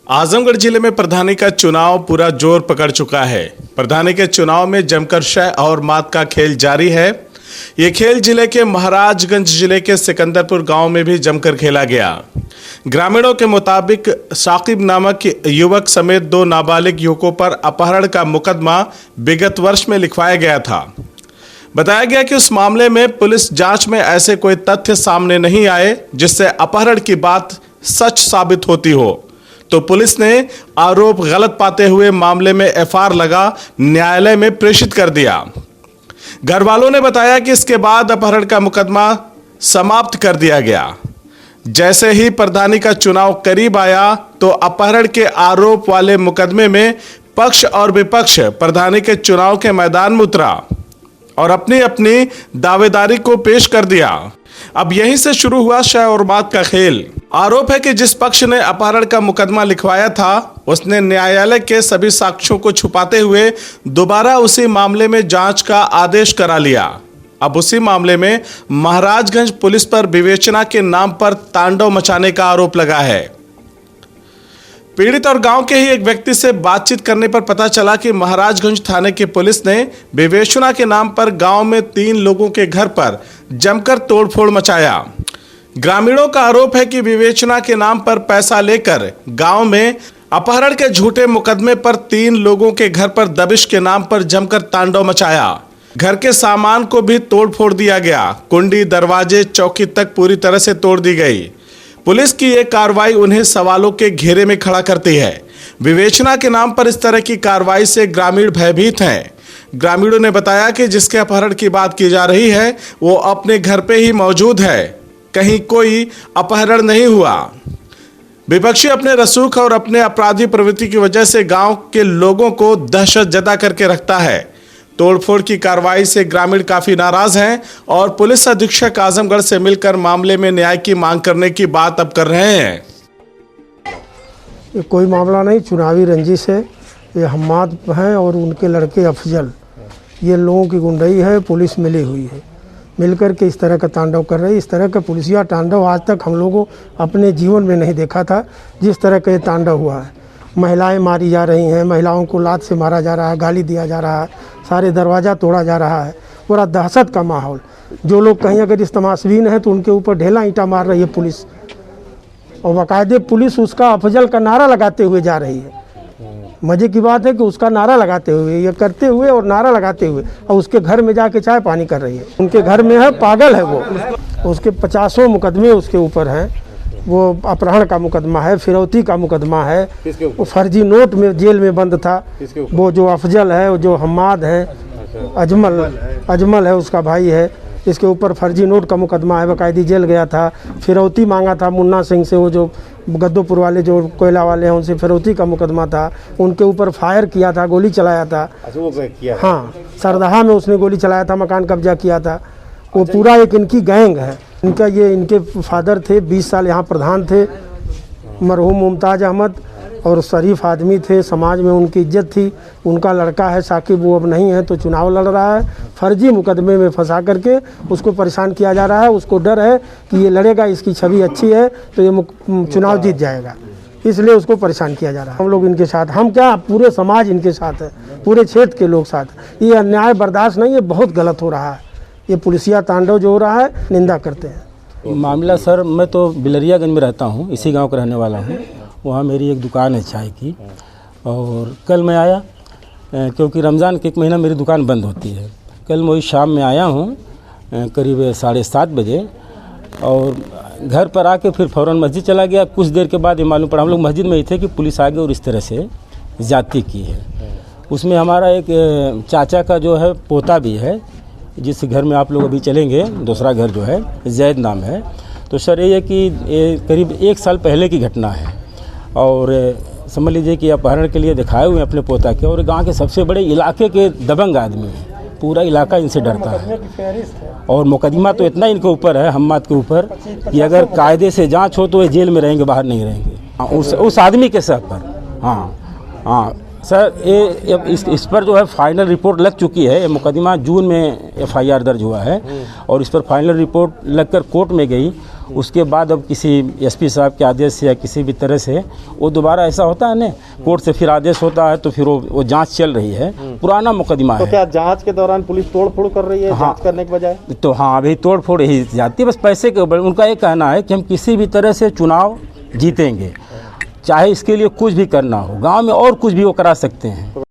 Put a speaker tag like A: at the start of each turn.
A: आजमगढ़ जिले में प्रधानी का चुनाव पूरा जोर पकड़ चुका है। प्रधानी के चुनाव में जमकर शह और मात का खेल जारी है। ये खेल जिले के महाराजगंज जिले के सिकंदरपुर गांव में भी जमकर खेला गया। ग्रामीणों के मुताबिक साकिब नामक युवक समेत 2 नाबालिग युवकों पर अपहरण का मुकदमा विगत वर्ष में लिखवाया गया था। बताया गया कि उस मामले में पुलिस जांच में ऐसे कोई तथ्य सामने नहीं आए जिससे अपहरण की बात सच साबित होती हो, तो पुलिस ने आरोप गलत पाते हुए मामले में एफआईआर लगा न्यायालय में प्रेषित कर दिया। घर वालों ने बताया कि इसके बाद अपहरण का मुकदमा समाप्त कर दिया गया। जैसे ही प्रधानी का चुनाव करीब आया तो अपहरण के आरोप वाले मुकदमे में पक्ष और विपक्ष प्रधानी के चुनाव के मैदान में उतरा और अपनी अपनी दावेदारी को पेश कर दिया। अब यहीं से शुरू हुआ शह और बात का खेल। आरोप है कि जिस पक्ष ने अपहरण का मुकदमा लिखवाया था उसने न्यायालय के सभी साक्ष्यों को छुपाते हुए दोबारा उसी मामले में जांच का आदेश करा लिया। अब उसी मामले में महाराजगंज पुलिस पर विवेचना के नाम पर तांडव मचाने का आरोप लगा है। पीड़ित और गांव के ही एक व्यक्ति से बातचीत करने पर पता चला कि महाराजगंज थाने की पुलिस ने विवेचना के नाम पर गांव में 3 लोगों के घर पर जमकर तोड़फोड़ मचाया। ग्रामीणों का आरोप है कि विवेचना के नाम पर पैसा लेकर गांव में अपहरण के झूठे मुकदमे पर 3 लोगों के घर पर दबिश के नाम पर जमकर तांडव मचाया। घर के सामान को भी तोड़फोड़ दिया गया। कुंडी, दरवाजे, चौकी तक पूरी तरह से तोड़ दी गई। पुलिस की यह कार्रवाई उन्हें सवालों के घेरे में खड़ा करती है। विवेचना के नाम पर इस तरह की कार्रवाई से ग्रामीण भयभीत हैं। ग्रामीणों ने बताया कि जिसके अपहरण की बात की जा रही है वो अपने घर पे ही मौजूद है, कहीं कोई अपहरण नहीं हुआ। विपक्षी अपने रसूख और अपने अपराधी प्रवृत्ति की वजह से गांव के लोगों को दहशत जदा करके रखता है। तोड़फोड़ की कार्रवाई से ग्रामीण काफी नाराज हैं और पुलिस अधीक्षक आजमगढ़ से मिलकर मामले में न्याय की मांग करने की बात अब कर रहे हैं।
B: ये कोई मामला नहीं, चुनावी रंजिश है। ये हम्माद हैं और उनके लड़के अफजल, ये लोगों की गुंडई है। पुलिस मिली हुई है, मिलकर के इस तरह का तांडव कर रही है। इस तरह का पुलिसिया तांडव आज तक हम लोगों अपने जीवन में नहीं देखा था। जिस तरह का ये तांडव हुआ है, महिलाएं मारी जा रही हैं, महिलाओं को लात से मारा जा रहा है, गाली दिया जा रहा है, सारे दरवाज़ा तोड़ा जा रहा है। पूरा दहशत का माहौल। जो लोग कहीं अगर इस तमाशबीन हैं तो उनके ऊपर ढेला ईंटा मार रही है पुलिस, और बाकायदे पुलिस उसका अफजल का नारा लगाते हुए जा रही है। मज़े की बात है कि उसका नारा लगाते हुए, ये करते हुए और नारा लगाते हुए, और उसके घर में जाके चाय पानी कर रही है। उनके घर में है, पागल है वो। उसके 50 मुकदमे उसके ऊपर हैं। वो अपहरण का मुकदमा है, फिरौती का मुकदमा है, वो फर्जी नोट में जेल में बंद था। वो जो अफजल है, वो जो हम्माद है, अजमल है, उसका भाई है, इसके ऊपर फर्जी नोट का मुकदमा है। बाकायदी जेल गया था। फिरौती मांगा था मुन्ना सिंह से, वो जो गद्दोपुर वाले जो कोयला वाले हैं, उनसे फिरौती का मुकदमा था। उनके ऊपर फायर किया था, गोली चलाया था। हाँ, सरदहा में उसने गोली चलाया था, मकान कब्जा किया था। वो पूरा एक इनकी गैंग है। इनके फादर थे, 20 साल यहाँ प्रधान थे, मरहूम मुमताज़ अहमद, और शरीफ आदमी थे, समाज में उनकी इज्जत थी। उनका लड़का है साकिब, वो अब नहीं है तो चुनाव लड़ रहा है। फर्जी मुकदमे में फंसा करके उसको परेशान किया जा रहा है। उसको डर है कि ये लड़ेगा, इसकी छवि अच्छी है तो ये चुनाव जीत जाएगा, इसलिए उसको परेशान किया जा रहा है। हम लोग इनके साथ, हम क्या, पूरे समाज इनके साथ है, पूरे क्षेत्र के लोग साथ। ये अन्याय बर्दाश्त नहीं, ये बहुत गलत हो रहा है। ये पुलिसिया तांडव जो हो रहा है, निंदा करते हैं।
C: मामला सर, मैं तो बिलरियागंज में रहता हूँ, इसी गांव का रहने वाला हूँ। वहाँ मेरी एक दुकान है चाय की, और कल मैं आया क्योंकि रमज़ान के 1 महीना मेरी दुकान बंद होती है। कल मैं वही शाम में आया हूँ करीब 7:30 बजे, और घर पर आके फिर फ़ौरन मस्जिद चला गया। कुछ देर के बाद ये मालूम पड़ा, हम लोग मस्जिद में ही थे, कि पुलिस आ गई और इस तरह से ज़्यादती की है। उसमें हमारा एक चाचा का जो है पोता भी है, जिस घर में आप लोग अभी चलेंगे, दूसरा घर जो है जैद नाम है। तो सर ये है कि ये करीब 1 साल पहले की घटना है, और समझ लीजिए कि अपहरण के लिए दिखाए हुए अपने पोता के, और गांव के सबसे बड़े इलाके के दबंग आदमी हैं। पूरा इलाका इनसे डरता है, और मुकदमा तो इतना इनके ऊपर है, हम्माद के ऊपर, कि अगर कायदे से जांच हो तो ये जेल में रहेंगे, बाहर नहीं रहेंगे। उस आदमी के सर पर। हाँ सर, ये इस पर जो है फाइनल रिपोर्ट लग चुकी है। ये मुकदमा जून में एफआईआर दर्ज हुआ है, और इस पर फाइनल रिपोर्ट लगकर कोर्ट में गई, उसके बाद अब किसी एसपी साहब के आदेश से या किसी भी तरह से वो दोबारा ऐसा होता है ना, कोर्ट से फिर आदेश होता है तो फिर वो जांच चल रही है, पुराना मुकदमा
D: तो
C: है।
D: क्या जांच के दौरान पुलिस तोड़ फोड़ कर रही है जांच करने के बजाय?
C: तो हाँ, अभी तोड़ फोड़ ही जाती है, बस पैसे के ऊपर। उनका ये कहना है कि हम किसी भी तरह से चुनाव जीतेंगे, चाहे इसके लिए कुछ भी करना हो, गांव में और कुछ भी वो करा सकते हैं।